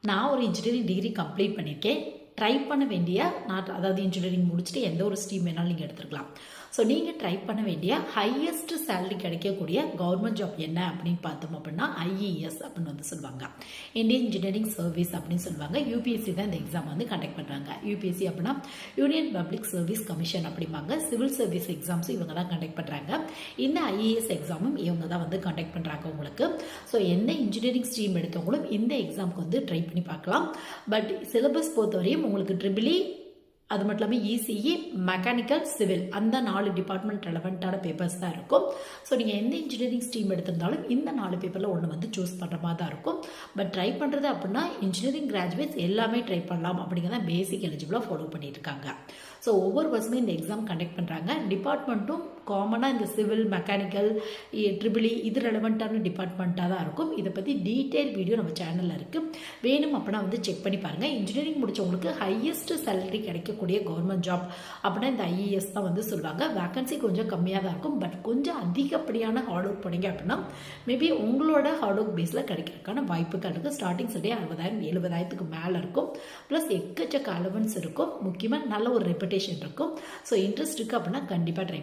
நான் ஒரு engineering degree complete பண்ணியிருக்கேன். ட்ரை பண்ண வேண்டிய அதாவது இன்ஜினியரிங் முடிச்சுட்டு எந்த ஒரு ஸ்ட்ரீம் வேணாலும் நீங்கள் எடுத்துக்கலாம். ஸோ நீங்கள் ட்ரை பண்ண வேண்டிய ஹையஸ்ட் சேலரி கிடைக்கக்கூடிய கவர்மெண்ட் ஜாப் என்ன அப்படின்னு பார்த்தோம் அப்படின்னா ஐஇஎஸ் அப்படின்னு வந்து சொல்லுவாங்க. இந்தியன் இன்ஜினியரிங் சர்வீஸ் அப்படின்னு சொல்லுவாங்க. யூபிஎஸ்சி தான் இந்த எக்ஸாம் வந்து கண்டக்ட் பண்ணுறாங்க. யூபிஎஸ்சி அப்படின்னா யூனியன் பப்ளிக் சர்வீஸ் கமிஷன் அப்படிம்பாங்க. சிவில் சர்வீஸ் எக்ஸாம்ஸும் இவங்க தான் கண்டக்ட் பண்ணுறாங்க. இந்த ஐஏஎஸ் எக்ஸாமும் இவங்க தான் வந்து கண்டக்ட் பண்ணுறாங்க உங்களுக்கு. ஸோ எந்த இன்ஜினியரிங் ஸ்ட்ரீம் எடுத்தவங்களும் இந்த எக்ஸாமுக்கு வந்து ட்ரை பண்ணி பார்க்கலாம். பட் சிலபஸ் பொறுத்தவரையும் உங்களுக்கு ட்ரிபிள் இ, அது மட்டும் இல்லாமல் இசிஇ, மெக்கானிக்கல், சிவில் அந்த 4 டிபார்ட்மெண்ட் ரெலவெண்ட்டான பேப்பர்ஸ் தான் இருக்கும். ஸோ நீங்கள் எந்த இன்ஜினியரிங் ஸ்ட்ரீம் எடுத்திருந்தாலும் இந்த 4 பேப்பரில் ஒன்று வந்து சூஸ் பண்ணுற மாதிரி தான் இருக்கும். பட் ட்ரை பண்ணுறது அப்படின்னா இன்ஜினியரிங் கிராஜுவேட்ஸ் எல்லாமே ட்ரை பண்ணலாம் அப்படிங்கிறத பேசிக் எலிஜிபிளாக ஃபாலோ பண்ணிட்டு இருக்காங்க. ஸோ ஒவ்வொரு வருஷமே இந்த எக்ஸாம் கண்டக்ட் பண்ணுறாங்க. டிபார்ட்மெண்ட்டும் காமனாக இந்த சிவில், மெக்கானிக்கல், ட்ரிபிள் இ இது ரெலவெண்ட்டான டிபார்ட்மெண்ட்டாக தான் இருக்கும். இதை பற்றி டீட்டெயில் வீடியோ நம்ம சேனலில் இருக்குது. வேணும் அப்படின்னா வந்து செக் பண்ணி பாருங்கள். இன்ஜினியரிங் முடித்தவங்களுக்கு ஹையஸ்ட் சேலரி கிடைக்கக்கூடிய கவர்மெண்ட் ஜாப் அப்படின்னா இந்த ஐஏஎஸ் தான் வந்து சொல்லுவாங்க. வேகன்சி கொஞ்சம் கம்மியாக தான் இருக்கும். பட் கொஞ்சம் அதிகப்படியான ஹார்ட் ஒர்க் பண்ணீங்க அப்படின்னா மேபி உங்களோட ஹார்ட் ஒர்க் பேஸில் கிடைக்கிறதுக்கான வாய்ப்புகள் இருக்குது. ஸ்டார்டிங் சட்டே 60,000 70,000க்கு மேலே இருக்கும். ப்ளஸ் எக்கச்சக்க அலவன்ஸ் இருக்கும். முக்கியமாக நல்ல ஒரு ரெப்புடேஷன் இருக்கும். ஸோ இன்ட்ரெஸ்ட் இருக்குது அப்படின்னா கண்டிப்பாக ட்ரை